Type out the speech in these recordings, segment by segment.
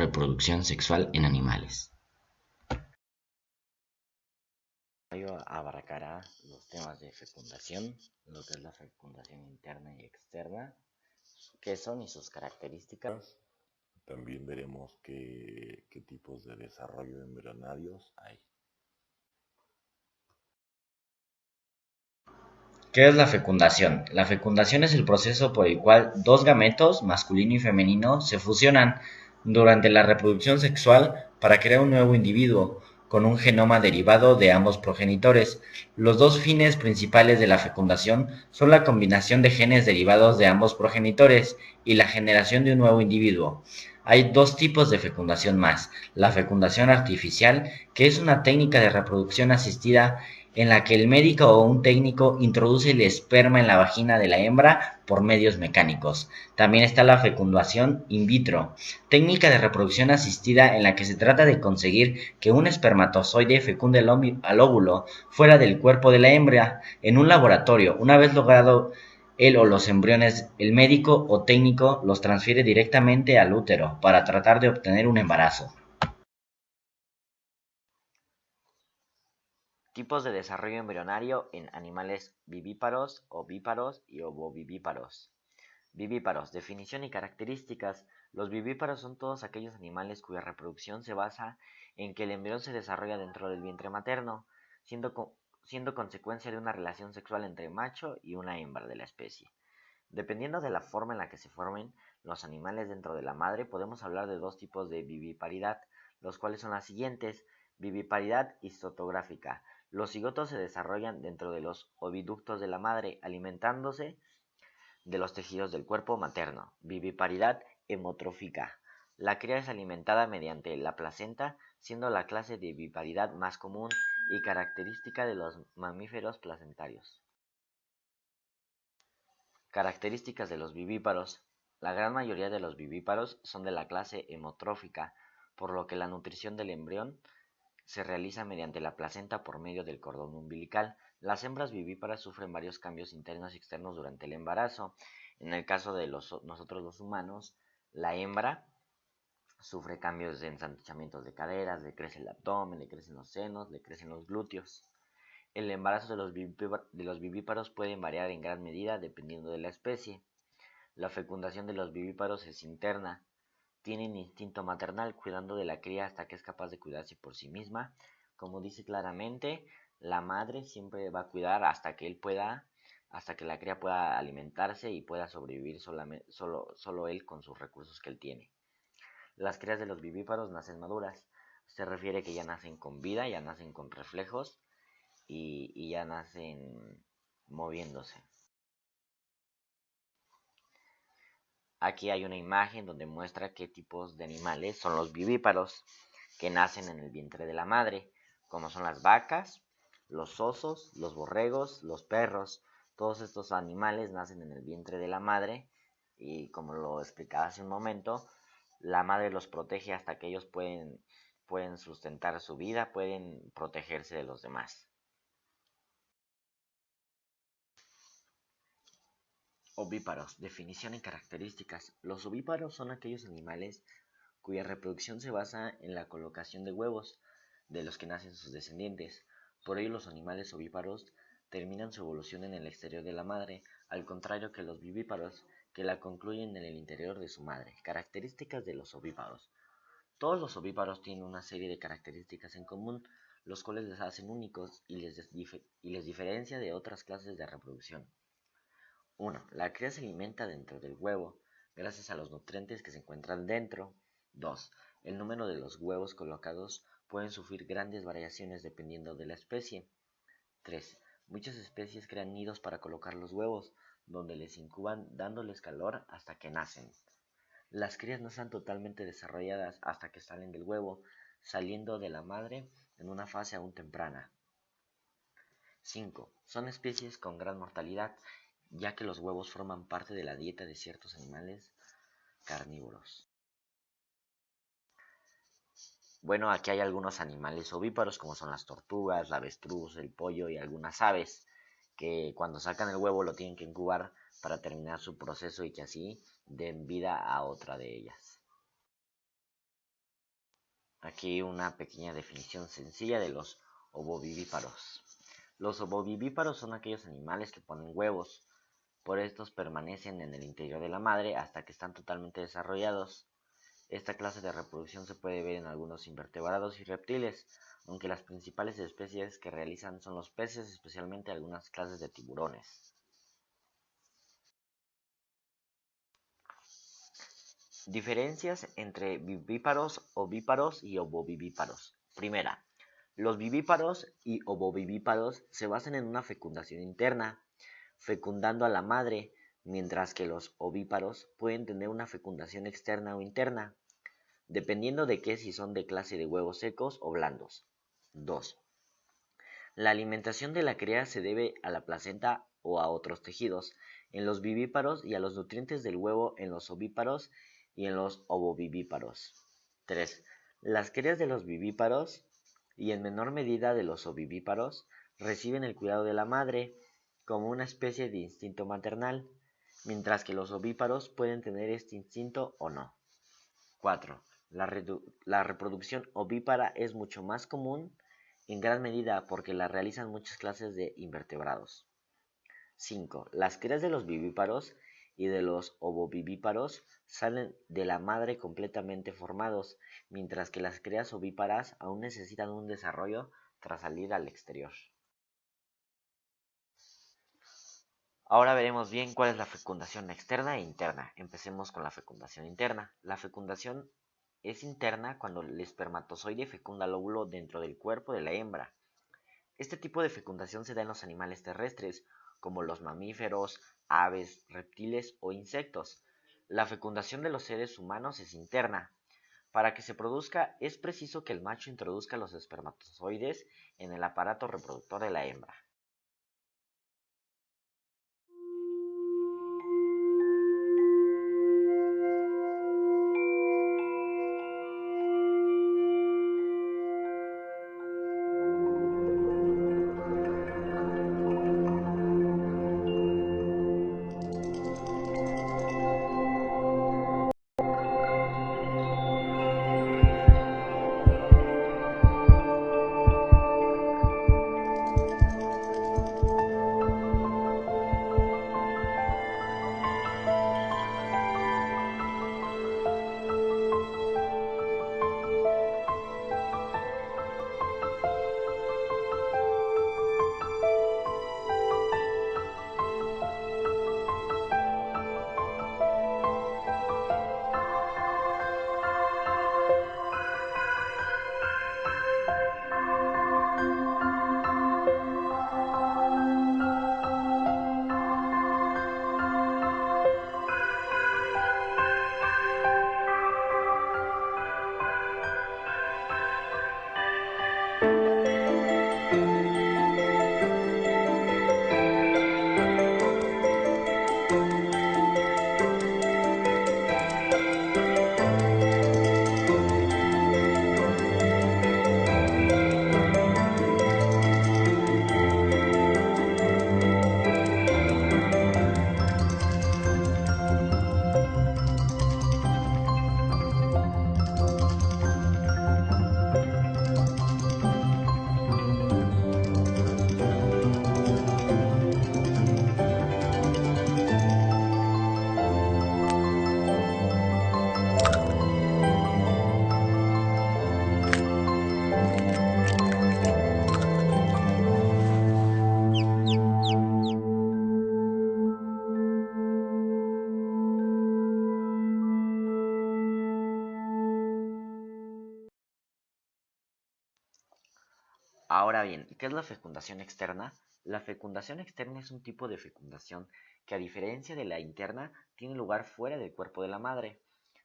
reproducción sexual en animales? Ello abarcará los temas de fecundación, lo que es la fecundación interna y externa, qué son y sus características. También veremos qué tipos de desarrollo embrionarios hay. ¿Qué es la fecundación? La fecundación es el proceso por el cual dos gametos, masculino y femenino, se fusionan durante la reproducción sexual para crear un nuevo individuo, con un genoma derivado de ambos progenitores. Los dos fines principales de la fecundación son la combinación de genes derivados de ambos progenitores y la generación de un nuevo individuo. Hay dos tipos de fecundación más: la fecundación artificial, que es una técnica de reproducción asistida en la que el médico o un técnico introduce el esperma en la vagina de la hembra por medios mecánicos. También está la fecundación in vitro, técnica de reproducción asistida en la que se trata de conseguir que un espermatozoide fecunde al óvulo fuera del cuerpo de la hembra en un laboratorio. Una vez logrado el o los embriones, el médico o técnico los transfiere directamente al útero para tratar de obtener un embarazo. Tipos de desarrollo embrionario en animales vivíparos, ovíparos y ovovivíparos. Vivíparos, definición y características. Los vivíparos son todos aquellos animales cuya reproducción se basa en que el embrión se desarrolla dentro del vientre materno, siendo consecuencia de una relación sexual entre macho y una hembra de la especie. Dependiendo de la forma en la que se formen los animales dentro de la madre, podemos hablar de dos tipos de viviparidad, los cuales son las siguientes: viviparidad histotográfica. Los cigotos se desarrollan dentro de los oviductos de la madre, alimentándose de los tejidos del cuerpo materno. Viviparidad hemotrófica. La cría es alimentada mediante la placenta, siendo la clase de viviparidad más común y característica de los mamíferos placentarios. Características de los vivíparos. La gran mayoría de los vivíparos son de la clase hemotrófica, por lo que la nutrición del embrión se realiza mediante la placenta por medio del cordón umbilical. Las hembras vivíparas sufren varios cambios internos y externos durante el embarazo. En el caso de nosotros los humanos, la hembra sufre cambios de ensanchamientos de caderas, le crece el abdomen, le crecen los senos, le crecen los glúteos. El embarazo de los vivíparos puede variar en gran medida dependiendo de la especie. La fecundación de los vivíparos es interna. Tienen instinto maternal, cuidando de la cría hasta que es capaz de cuidarse por sí misma. Como dice claramente, la madre siempre va a cuidar hasta que la cría pueda alimentarse y pueda sobrevivir solo él con sus recursos que él tiene. Las crías de los vivíparos nacen maduras. Se refiere que ya nacen con vida, ya nacen con reflejos y ya nacen moviéndose. Aquí hay una imagen donde muestra qué tipos de animales son los vivíparos que nacen en el vientre de la madre, como son las vacas, los osos, los borregos, los perros. Todos estos animales nacen en el vientre de la madre y, como lo explicaba hace un momento, la madre los protege hasta que ellos pueden sustentar su vida, pueden protegerse de los demás. Ovíparos, definición y características. Los ovíparos son aquellos animales cuya reproducción se basa en la colocación de huevos de los que nacen sus descendientes. Por ello, los animales ovíparos terminan su evolución en el exterior de la madre, al contrario que los vivíparos, que la concluyen en el interior de su madre. Características de los ovíparos. Todos los ovíparos tienen una serie de características en común, los cuales les hacen únicos y les diferencia de otras clases de reproducción. 1. La cría se alimenta dentro del huevo, gracias a los nutrientes que se encuentran dentro. 2. El número de los huevos colocados pueden sufrir grandes variaciones dependiendo de la especie. 3. Muchas especies crean nidos para colocar los huevos, donde les incuban dándoles calor hasta que nacen. Las crías no están totalmente desarrolladas hasta que salen del huevo, saliendo de la madre en una fase aún temprana. 5. Son especies con gran mortalidad, ya que los huevos forman parte de la dieta de ciertos animales carnívoros. Bueno, aquí hay algunos animales ovíparos, como son las tortugas, la avestruz, el pollo y algunas aves, que cuando sacan el huevo lo tienen que incubar para terminar su proceso y que así den vida a otra de ellas. Aquí una pequeña definición sencilla de los ovovivíparos. Los ovovivíparos son aquellos animales que ponen huevos. Por estos permanecen en el interior de la madre hasta que están totalmente desarrollados. Esta clase de reproducción se puede ver en algunos invertebrados y reptiles, aunque las principales especies que realizan son los peces, especialmente algunas clases de tiburones. Diferencias entre vivíparos, ovíparos y ovovivíparos. Primera, los vivíparos y ovovivíparos se basan en una fecundación interna, fecundando a la madre, mientras que los ovíparos pueden tener una fecundación externa o interna, dependiendo de que si son de clase de huevos secos o blandos. 2. La alimentación de la cría se debe a la placenta o a otros tejidos en los vivíparos y a los nutrientes del huevo en los ovíparos y en los ovovivíparos. 3. Las crías de los vivíparos y en menor medida de los ovivíparos reciben el cuidado de la madre como una especie de instinto maternal, mientras que los ovíparos pueden tener este instinto o no. 4. La reproducción ovípara es mucho más común en gran medida porque la realizan muchas clases de invertebrados. 5. Las crías de los vivíparos y de los ovovivíparos salen de la madre completamente formados, mientras que las crías ovíparas aún necesitan un desarrollo tras salir al exterior. Ahora veremos bien cuál es la fecundación externa e interna. Empecemos con la fecundación interna. La fecundación es interna cuando el espermatozoide fecunda el óvulo dentro del cuerpo de la hembra. Este tipo de fecundación se da en los animales terrestres, como los mamíferos, aves, reptiles o insectos. La fecundación de los seres humanos es interna. Para que se produzca, es preciso que el macho introduzca los espermatozoides en el aparato reproductor de la hembra. Ahora bien, ¿qué es la fecundación externa? La fecundación externa es un tipo de fecundación que, a diferencia de la interna, tiene lugar fuera del cuerpo de la madre.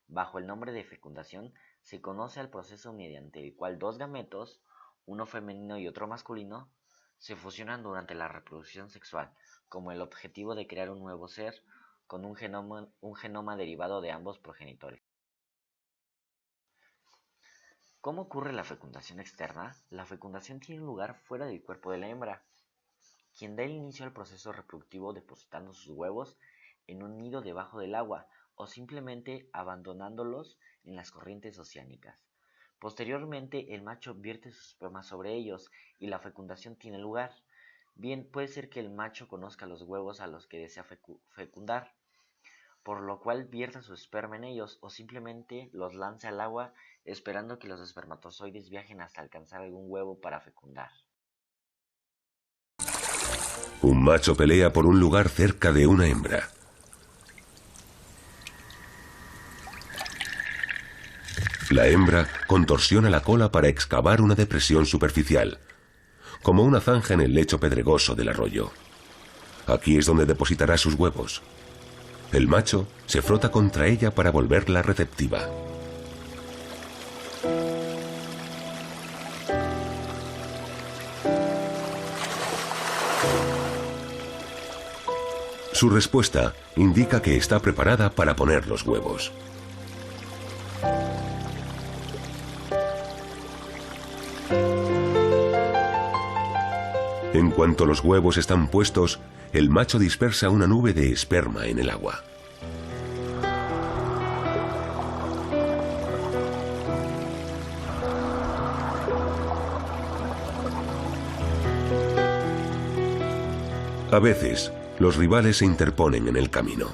Bajo el nombre de fecundación se conoce al proceso mediante el cual dos gametos, uno femenino y otro masculino, se fusionan durante la reproducción sexual, con el objetivo de crear un nuevo ser con un genoma derivado de ambos progenitores. ¿Cómo ocurre la fecundación externa? La fecundación tiene lugar fuera del cuerpo de la hembra, quien da el inicio al proceso reproductivo depositando sus huevos en un nido debajo del agua o simplemente abandonándolos en las corrientes oceánicas. Posteriormente, el macho vierte sus esperma sobre ellos y la fecundación tiene lugar. Bien, puede ser que el macho conozca los huevos a los que desea fecundar, por lo cual vierta su esperma en ellos o simplemente los lance al agua esperando que los espermatozoides viajen hasta alcanzar algún huevo para fecundar. Un macho pelea por un lugar cerca de una hembra. La hembra contorsiona la cola para excavar una depresión superficial, como una zanja en el lecho pedregoso del arroyo. Aquí es donde depositará sus huevos. El macho se frota contra ella para volverla receptiva. Su respuesta indica que está preparada para poner los huevos. En cuanto los huevos están puestos, el macho dispersa una nube de esperma en el agua. A veces, los rivales se interponen en el camino.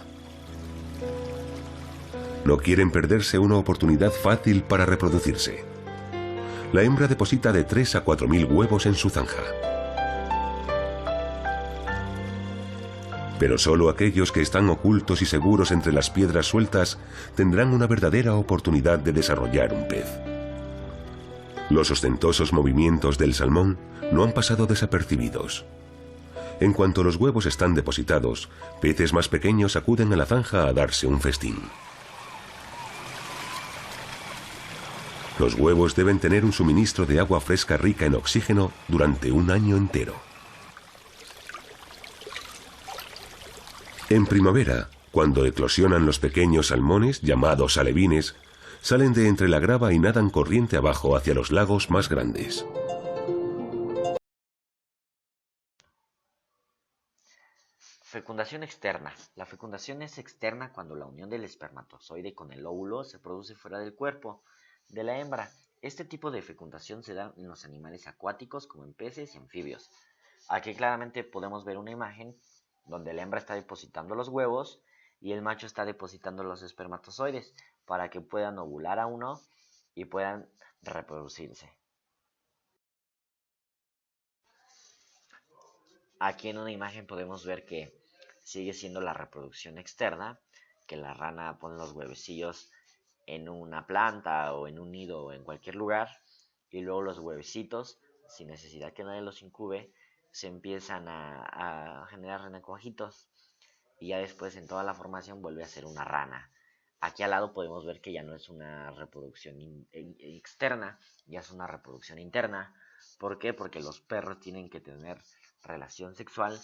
No quieren perderse una oportunidad fácil para reproducirse. La hembra deposita de 3 a 4.000 huevos en su zanja. Pero solo aquellos que están ocultos y seguros entre las piedras sueltas tendrán una verdadera oportunidad de desarrollar un pez. Los ostentosos movimientos del salmón no han pasado desapercibidos. En cuanto los huevos están depositados, peces más pequeños acuden a la zanja a darse un festín. Los huevos deben tener un suministro de agua fresca rica en oxígeno durante un año entero. En primavera, cuando eclosionan los pequeños salmones, llamados alevines, salen de entre la grava y nadan corriente abajo hacia los lagos más grandes. Fecundación externa. La fecundación es externa cuando la unión del espermatozoide con el óvulo se produce fuera del cuerpo de la hembra. Este tipo de fecundación se da en los animales acuáticos como en peces y anfibios. Aquí claramente podemos ver una imagen donde la hembra está depositando los huevos y el macho está depositando los espermatozoides para que puedan ovular a uno y puedan reproducirse. Aquí en una imagen podemos ver que sigue siendo la reproducción externa, que la rana pone los huevecillos en una planta o en un nido o en cualquier lugar y luego los huevecitos, sin necesidad que nadie los incube, se empiezan a generar renacuajitos y ya después en toda la formación vuelve a ser una rana. Aquí al lado podemos ver que ya no es una reproducción externa, ya es una reproducción interna. ¿Por qué? Porque los perros tienen que tener relación sexual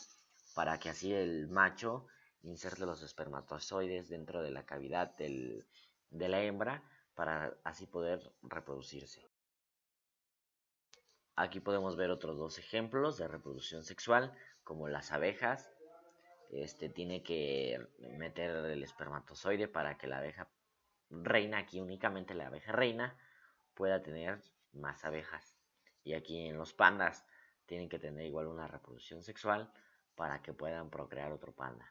para que así el macho inserte los espermatozoides dentro de la cavidad de la hembra para así poder reproducirse. Aquí podemos ver otros dos ejemplos de reproducción sexual, como las abejas. Tiene que meter el espermatozoide para que la abeja reina, aquí únicamente la abeja reina, pueda tener más abejas. Y aquí en los pandas tienen que tener igual una reproducción sexual para que puedan procrear otro panda.